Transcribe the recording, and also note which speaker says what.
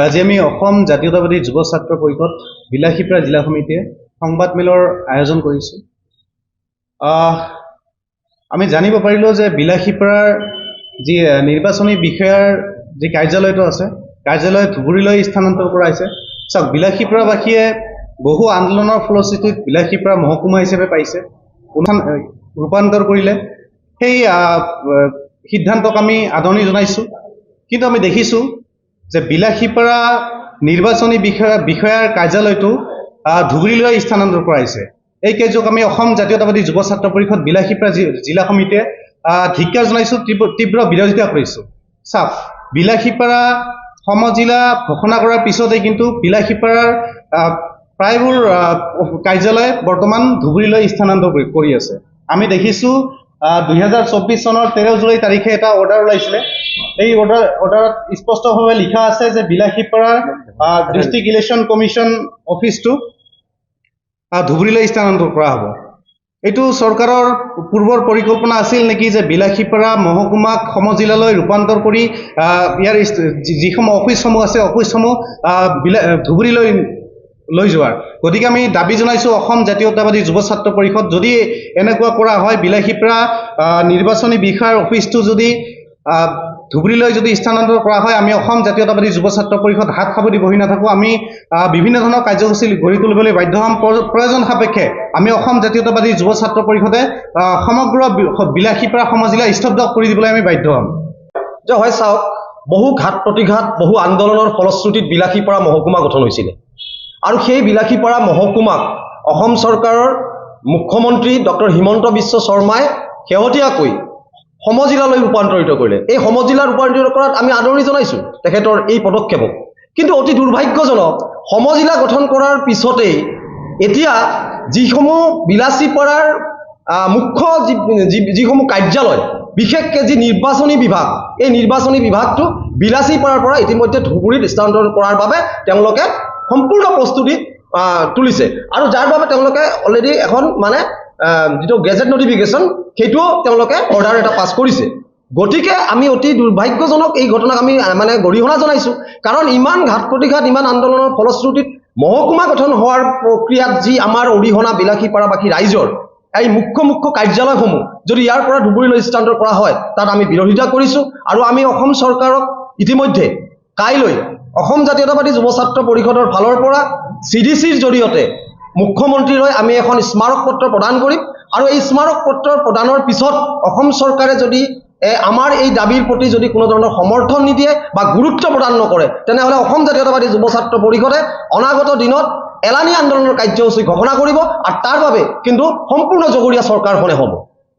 Speaker 1: আজি আমি অসম জাতীয়তাবাদী যুৱ ছাত্ৰ পৰিষদ বিলাসীপাৰা জিলা সমিতিয়ে সংবাদ মেলৰ আয়োজন কৰিছোঁ। আমি জানিব পাৰিলোঁ যে বিলাসীপাৰাৰ যি নিৰ্বাচনী বিষয়াৰ যি কাৰ্যালয়টো আছে, কাৰ্যালয় ধুবুৰীলৈ স্থানান্তৰ কৰা হৈছে। চাওক, বিলাসীপাৰাবাসীয়ে বহু আন্দোলনৰ ফলশ্ৰুতিত বিলাসীপাৰা মহকুমা হিচাপে পাইছে, ৰূপান্তৰ কৰিলে। সেই সিদ্ধান্তক আমি আদৰণি জনাইছোঁ। কিন্তু আমি দেখিছোঁ যে বিলাসীপাৰা নিৰ্বাচনী বিষয়াৰ কাৰ্যালয়টো ধুবুৰীলৈ স্থানান্তৰ কৰা হৈছে। এই কাৰ্যক আমি অসম জাতীয়তাবাদী যুৱ ছাত্ৰ পৰিষদ বিলাসীপাৰা জিলা সমিতিয়ে ধিক্কাৰ জনাইছোঁ, তীব্ৰ বিৰোধিতা কৰিছোঁ। চাওক, বিলাসীপাৰা সমজিলা ঘোষণা কৰাৰ পিছতেই কিন্তু বিলাসীপাৰাৰ প্ৰায়বোৰ কাৰ্যালয় বৰ্তমান ধুবুৰীলৈ স্থানান্তৰ কৰি আছে। আমি দেখিছোঁ 2024 চনৰ 13 জুলাই তাৰিখে এটা অৰ্ডাৰ ওলাইছিলে। এই অৰ্ডাৰত স্পষ্টভাৱে লিখা আছে যে বিলাসীপাৰাৰ ডিষ্ট্ৰিক্ট ইলেকশ্যন কমিশ্যন অফিচটো ধুবুৰীলৈ স্থানান্তৰ কৰা হ'ব। এইটো চৰকাৰৰ পূৰ্বৰ পৰিকল্পনা আছিল নেকি যে বিলাসীপাৰা মহকুমাক সমজিলালৈ ৰূপান্তৰ কৰি ইয়াৰ যিসমূহ অফিচসমূহ আছে অফিচসমূহ ধুবুৰীলৈ লৈ যোৱাৰ? গতিকে আমি দাবী জনাইছোঁ অসম জাতীয়তাবাদী যুৱ ছাত্ৰ পৰিষদ, যদি এনেকুৱা কৰা হয়, বিলাসীপাৰা নিৰ্বাচনী বিষয়াৰ অফিচটো যদি ধুবুৰীলৈ যদি স্থানান্তৰ কৰা হয়, আমি অসম জাতীয়তাবাদী যুৱ ছাত্ৰ পৰিষদ হাত সাৱটি বহি নাথাকোঁ। আমি বিভিন্ন ধৰণৰ কাৰ্যসূচী গঢ়ি তুলিবলৈ বাধ্য হ'ম। প্ৰয়োজন সাপেক্ষে আমি অসম জাতীয়তাবাদী যুৱ ছাত্ৰ পৰিষদে সমগ্ৰ বিলাসীপাৰা সমজিলা স্তব্ধ কৰি দিবলৈ আমি বাধ্য হ'ম।
Speaker 2: যে হয়, চাওক, বহু ঘাত প্ৰতিঘাত, বহু আন্দোলনৰ ফলশ্ৰুতিত বিলাসীপাৰা মহকুমা গঠন হৈছিলে। আৰু সেই বিলাসীপাৰা মহকুমাক অসম চৰকাৰৰ মুখ্যমন্ত্ৰী ডক্টৰ হিমন্ত বিশ্ব শৰ্মাই শেহতীয়াকৈ সমজিলালৈ ৰূপান্তৰিত কৰিলে। এই সমজিলা ৰূপান্তৰিত কৰাত আমি আদৰণি জনাইছোঁ তেখেতৰ এই পদক্ষেপক। কিন্তু অতি দুৰ্ভাগ্যজনক, সমজিলা গঠন কৰাৰ পিছতেই এতিয়া যিসমূহ বিলাসীপাৰাৰ মুখ্য যিসমূহ কাৰ্যালয়, বিশেষকৈ যি নিৰ্বাচনী বিভাগ, এই নিৰ্বাচনী বিভাগটো বিলাসীপাৰাৰ পৰা ইতিমধ্যে ধুবুৰীত স্থানান্তৰ কৰাৰ বাবে তেওঁলোকে সম্পূৰ্ণ প্ৰস্তুতি তুলিছে। আৰু যাৰ বাবে তেওঁলোকে অলৰেডি এখন যিটো গেজেট নটিফিকেশ্যন, সেইটোও তেওঁলোকে অৰ্ডাৰ এটা পাছ কৰিছে। গতিকে আমি অতি দুৰ্ভাগ্যজনক এই ঘটনাক আমি গৰিহণা জনাইছোঁ। কাৰণ ইমান ঘাত প্ৰতিঘাত, ইমান আন্দোলনৰ ফলশ্ৰুতিত মহকুমা গঠন হোৱাৰ প্ৰক্ৰিয়াত যি আমাৰ অৰিহণা বিলাসীপাৰাবাসী ৰাইজৰ, এই মুখ্য কাৰ্যালয়সমূহ যদি ইয়াৰ পৰা ধুবুৰীলৈ স্থানান্তৰ কৰা হয়, তাত আমি বিৰোধিতা কৰিছোঁ। আৰু আমি অসম চৰকাৰক ইতিমধ্যে কাইলৈ অসম জাতীয়তাবাদী যুৱ ছাত্ৰ পৰিষদৰ ফালৰ পৰা CDCৰ জৰিয়তে মুখ্যমন্ত্ৰীলৈ আমি এখন স্মাৰক পত্ৰ প্ৰদান কৰিম। আৰু এই স্মাৰক পত্ৰ প্ৰদানৰ পিছত অসম চৰকাৰে যদি আমাৰ এই দাবীৰ প্ৰতি যদি কোনো ধৰণৰ সমৰ্থন নিদিয়ে বা গুৰুত্ব প্ৰদান নকৰে, তেনেহ'লে অসম জাতীয়তাবাদী যুৱ ছাত্ৰ পৰিষদে অনাগত দিনত এলানি আন্দোলনৰ কাৰ্যসূচী ঘোষণা কৰিব। আৰু তাৰ বাবে কিন্তু সম্পূৰ্ণ জগৰীয়া চৰকাৰখনে হ'ব।